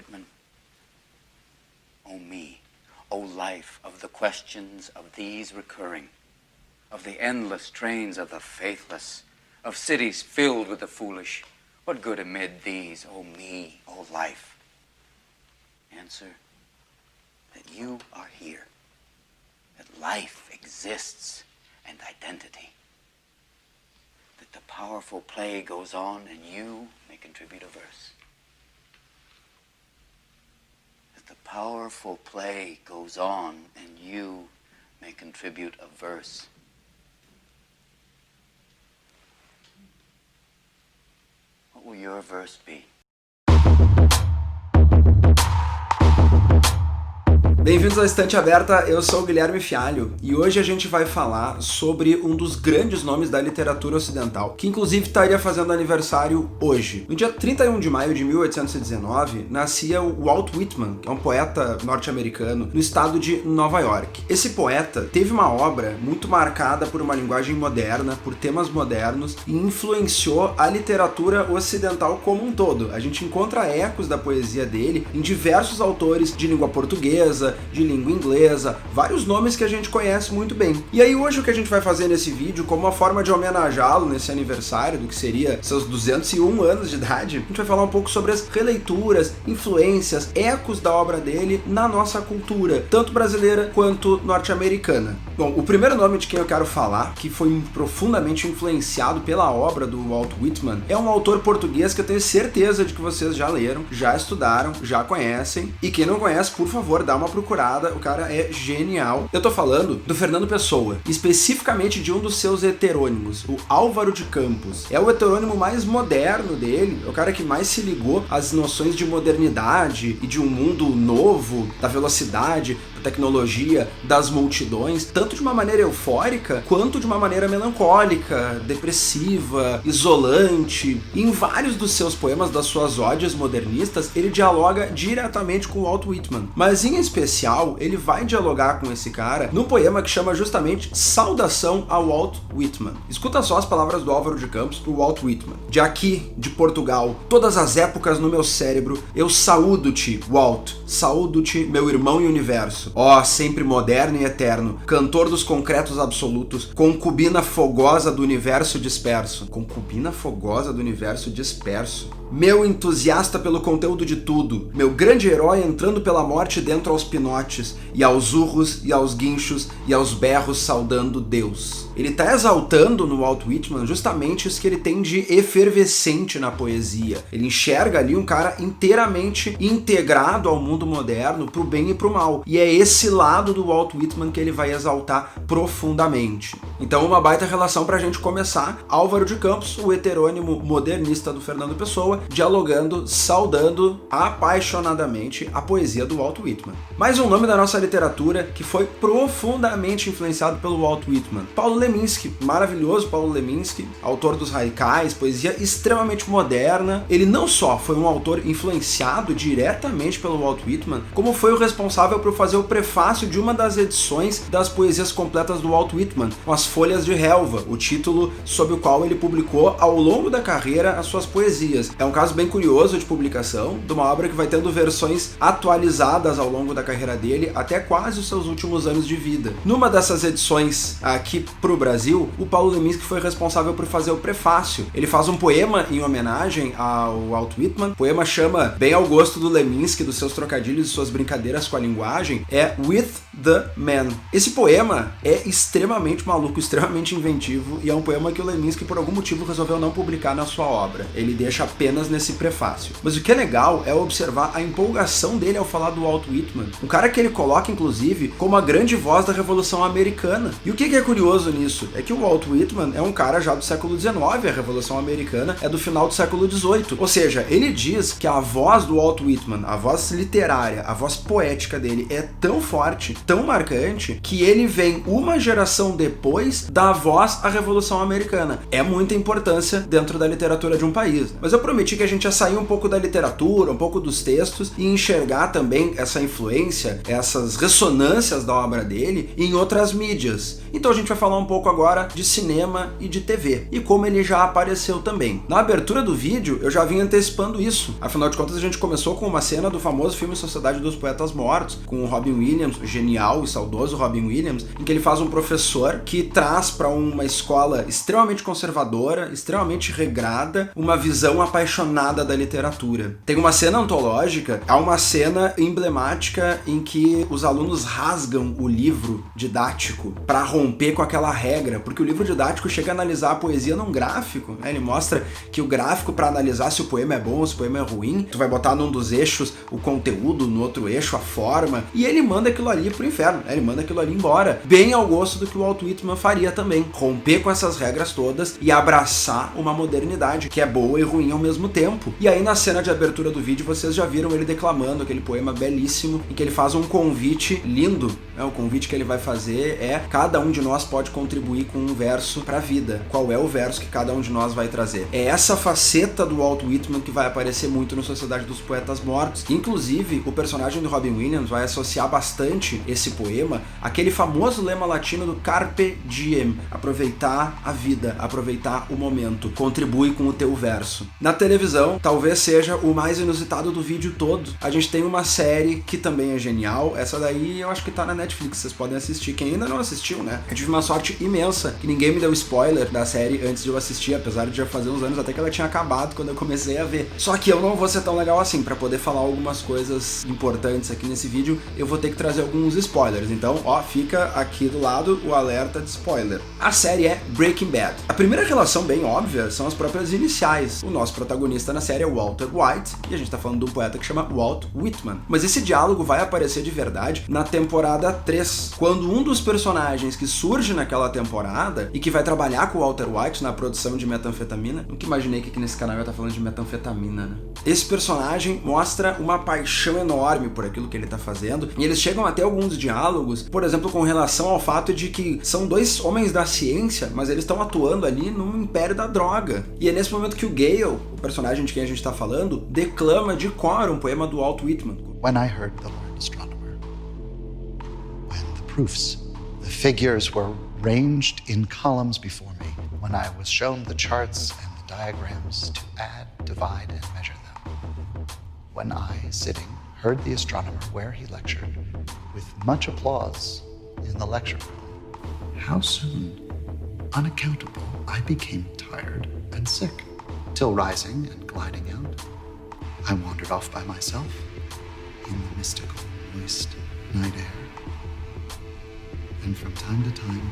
Whitman. O me, O life of the questions of these recurring, of the endless trains of the faithless, of cities filled with the foolish, what good amid these, O me, O life? Answer, that you are here, that life exists and identity, that the powerful play goes on and you may contribute a verse. That the powerful play goes on and you may contribute a verse. What will your verse be? Bem-vindos à Estante Aberta, eu sou o Guilherme Fialho e hoje a gente vai falar sobre um dos grandes nomes da literatura ocidental, que inclusive estaria fazendo aniversário hoje. No dia 31 de maio de 1819, nascia o Walt Whitman, que é um poeta norte-americano, no estado de Nova York. Esse poeta teve uma obra muito marcada por uma linguagem moderna, por temas modernos, e influenciou a literatura ocidental como um todo. A gente encontra ecos da poesia dele em diversos autores de língua portuguesa, de língua inglesa, vários nomes que a gente conhece muito bem. E aí hoje o que a gente vai fazer nesse vídeo, como uma forma de homenageá-lo nesse aniversário, do que seria seus 201 anos de idade, a gente vai falar um pouco sobre as releituras, influências, ecos da obra dele na nossa cultura, tanto brasileira quanto norte-americana. Bom, o primeiro nome de quem eu quero falar, que foi profundamente influenciado pela obra do Walt Whitman, é um autor português que eu tenho certeza de que vocês já leram, já estudaram, já conhecem, e quem não conhece, por favor, dá uma procurada, o cara é genial. Eu tô falando do Fernando Pessoa, especificamente de um dos seus heterônimos, o Álvaro de Campos. É o heterônimo mais moderno dele, é o cara que mais se ligou às noções de modernidade e de um mundo novo, da velocidade, da tecnologia, das multidões, tanto de uma maneira eufórica, quanto de uma maneira melancólica, depressiva, isolante. E em vários dos seus poemas, das suas ódias modernistas, ele dialoga diretamente com Walt Whitman. Mas em especial, ele vai dialogar com esse cara num poema que chama justamente Saudação a Walt Whitman. Escuta só as palavras do Álvaro de Campos pro Walt Whitman. De aqui, de Portugal, todas as épocas no meu cérebro, eu saúdo-te, Walt, saúdo-te, meu irmão e universo. Ó, sempre moderno e eterno, cantor dos concretos absolutos, concubina fogosa do universo disperso. Concubina fogosa do universo disperso. Meu entusiasta pelo conteúdo de tudo, meu grande herói entrando pela morte dentro aos pinotes, e aos urros, e aos guinchos, e aos berros saudando Deus. Ele tá exaltando no Walt Whitman justamente isso que ele tem de efervescente na poesia. Ele enxerga ali um cara inteiramente integrado ao mundo moderno, pro bem e pro mal. E é esse lado do Walt Whitman que ele vai exaltar profundamente. Então uma baita relação pra gente começar. Álvaro de Campos, o heterônimo modernista do Fernando Pessoa, dialogando, saudando apaixonadamente a poesia do Walt Whitman. Mais um nome da nossa literatura que foi profundamente influenciado pelo Walt Whitman. Paulo Leminski, maravilhoso Paulo Leminski, autor dos Haikais, poesia extremamente moderna. Ele não só foi um autor influenciado diretamente pelo Walt Whitman, como foi o responsável por fazer o prefácio de uma das edições das poesias completas do Walt Whitman, com as Folhas de Helva, o título sob o qual ele publicou ao longo da carreira as suas poesias. É um caso bem curioso de publicação, de uma obra que vai tendo versões atualizadas ao longo da carreira dele até quase os seus últimos anos de vida. Numa dessas edições aqui pro Brasil, o Paulo Leminski foi responsável por fazer o prefácio. Ele faz um poema em homenagem ao Walt Whitman. O poema chama, bem ao gosto do Leminski, dos seus trocadilhos e suas brincadeiras com a linguagem, é With the Man. Esse poema é extremamente maluco, extremamente inventivo, e é um poema que o Leminski por algum motivo resolveu não publicar na sua obra. Ele deixa apenas nesse prefácio. Mas o que é legal é observar a empolgação dele ao falar do Walt Whitman, um cara que ele coloca inclusive como a grande voz da Revolução Americana. E o que é curioso nisso? É que o Walt Whitman é um cara já do século XIX, a Revolução Americana é do final do século XVIII. Ou seja, ele diz que a voz do Walt Whitman, a voz literária, a voz poética dele é tão forte, tão marcante, que ele vem uma geração depois depois dar voz à Revolução Americana. É muita importância dentro da literatura de um país. Mas eu prometi que a gente ia sair um pouco da literatura, um pouco dos textos e enxergar também essa influência, essas ressonâncias da obra dele em outras mídias. Então a gente vai falar um pouco agora de cinema e de TV, e como ele já apareceu também. Na abertura do vídeo, eu já vim antecipando isso. Afinal de contas, a gente começou com uma cena do famoso filme Sociedade dos Poetas Mortos, com o Robin Williams, o genial e saudoso Robin Williams, em que ele faz um professor que traz para uma escola extremamente conservadora, extremamente regrada, uma visão apaixonada da literatura. Tem uma cena antológica, há uma cena emblemática em que os alunos rasgam o livro didático para romper com aquela regra, porque o livro didático chega a analisar a poesia num gráfico, né? Ele mostra que o gráfico, para analisar se o poema é bom ou se o poema é ruim, tu vai botar num dos eixos o conteúdo, no outro eixo a forma, e ele manda aquilo ali pro inferno, né? Ele manda aquilo ali embora, bem ao gosto do que o Walt Whitman faria também, romper com essas regras todas e abraçar uma modernidade que é boa e ruim ao mesmo tempo. E aí na cena de abertura do vídeo vocês já viram ele declamando aquele poema belíssimo, em que ele faz um convite lindo, né? O convite que ele vai fazer é: cada um de nós pode contribuir com um verso para a vida. Qual é o verso que cada um de nós vai trazer? É essa faceta do Walt Whitman que vai aparecer muito no Sociedade dos Poetas Mortos. Inclusive, o personagem do Robin Williams vai associar bastante esse poema àquele famoso lema latino do Carpe Diem, aproveitar a vida, aproveitar o momento, contribui com o teu verso. Na televisão, talvez seja o mais inusitado do vídeo todo. A gente tem uma série que também é genial, essa daí eu acho que tá na Netflix, vocês podem assistir, quem ainda não assistiu, né? Eu tive uma sorte imensa que ninguém me deu spoiler da série antes de eu assistir, apesar de já fazer uns anos até que ela tinha acabado quando eu comecei a ver. Só que eu não vou ser tão legal assim, pra poder falar algumas coisas importantes aqui nesse vídeo, eu vou ter que trazer alguns spoilers. Então, ó, fica aqui do lado o alerta de spoiler. A série é Breaking Bad. A primeira relação bem óbvia são as próprias iniciais. O nosso protagonista na série é Walter White, e a gente tá falando de um poeta que chama Walt Whitman. Mas esse diálogo vai aparecer de verdade na temporada 3, quando um dos personagens que surge naquela temporada e que vai trabalhar com o Walter White na produção de metanfetamina. Nunca imaginei que aqui nesse canal eu ia estar falando de metanfetamina, né? Esse personagem mostra uma paixão enorme por aquilo que ele tá fazendo, e eles chegam até alguns diálogos, por exemplo, com relação ao fato de que são dois homens da ciência, mas eles estão atuando ali num império da droga. E é nesse momento que o Gale, o personagem de quem a gente tá falando, declama de cor um poema do Walt Whitman. When I heard the learned astronomer, when the proofs, the figures were ranged in columns before me, when I was shown the charts and the diagrams to add, divide, and measure them, when I, sitting, heard the astronomer where he lectured, with much applause in the lecture room, how soon, unaccountable, I became tired and sick, till rising and gliding out, I wandered off by myself in the mystical, moist night air, and from time to time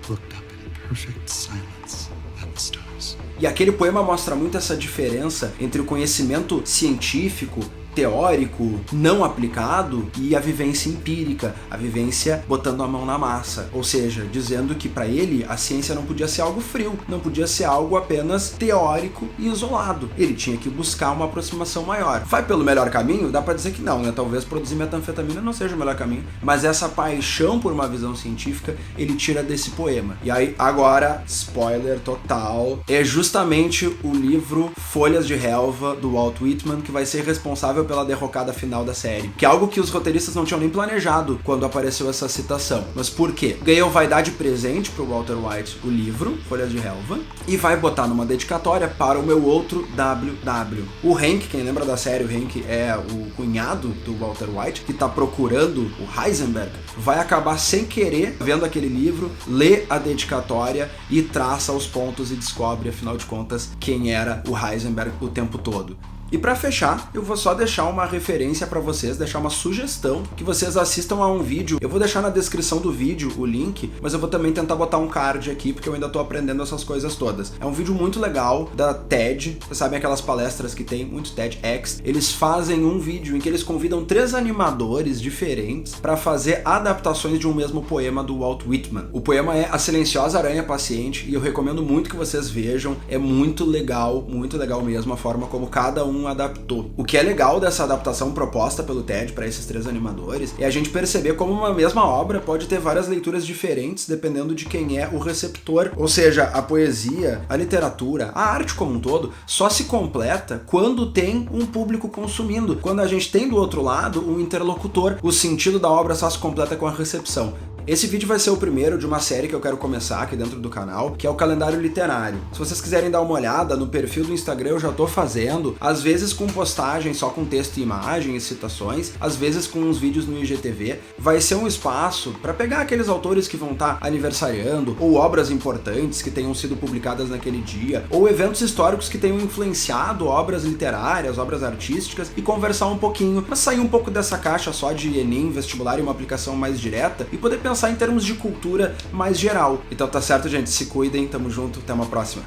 looked up in perfect silence at the stars. E aquele poema mostra muito essa diferença entre o conhecimento científico, teórico, não aplicado, e a vivência empírica, a vivência botando a mão na massa. Ou seja, dizendo que para ele a ciência não podia ser algo frio, não podia ser algo apenas teórico e isolado. Ele tinha que buscar uma aproximação maior. Vai pelo melhor caminho? Dá para dizer que não, né? Talvez produzir metanfetamina não seja o melhor caminho, mas essa paixão por uma visão científica ele tira desse poema. E aí, agora, spoiler total, é justamente o livro Folhas de Relva, do Walt Whitman, que vai ser responsável pela derrocada final da série, que é algo que os roteiristas não tinham nem planejado quando apareceu essa citação. Mas por quê? Gale vai dar de presente pro Walter White o livro, Folhas de Relva, e vai botar numa dedicatória para o meu outro WW. O Hank, quem lembra da série, o Hank é o cunhado do Walter White, que tá procurando o Heisenberg, vai acabar sem querer vendo aquele livro, lê a dedicatória e traça os pontos e descobre, afinal de contas, quem era o Heisenberg o tempo todo. E para fechar, eu vou só deixar uma referência para vocês, deixar uma sugestão que vocês assistam a um vídeo. Eu vou deixar na descrição do vídeo o link, mas eu vou também tentar botar um card aqui, porque eu ainda tô aprendendo essas coisas todas. É um vídeo muito legal da TED, vocês sabem aquelas palestras que tem, muito TEDx. Eles fazem um vídeo em que eles convidam 3 animadores diferentes para fazer adaptações de um mesmo poema do Walt Whitman. O poema é A Silenciosa Aranha Paciente, e eu recomendo muito que vocês vejam. É muito legal mesmo a forma como cada um não adaptou. O que é legal dessa adaptação proposta pelo TED para esses 3 animadores é a gente perceber como uma mesma obra pode ter várias leituras diferentes dependendo de quem é o receptor. Ou seja, a poesia, a literatura, a arte como um todo só se completa quando tem um público consumindo. Quando a gente tem do outro lado um interlocutor, o sentido da obra só se completa com a recepção. Esse vídeo vai ser o primeiro de uma série que eu quero começar aqui dentro do canal, que é o calendário literário. Se vocês quiserem dar uma olhada, no perfil do Instagram eu já tô fazendo, às vezes com postagem só com texto e imagem e citações, às vezes com uns vídeos no IGTV. Vai ser um espaço para pegar aqueles autores que vão estar aniversariando, ou obras importantes que tenham sido publicadas naquele dia, ou eventos históricos que tenham influenciado obras literárias, obras artísticas, e conversar um pouquinho, para sair um pouco dessa caixa só de Enem, vestibular e uma aplicação mais direta, e poder pensar em termos de cultura mais geral. Então tá certo, gente, se cuidem, tamo junto, até uma próxima.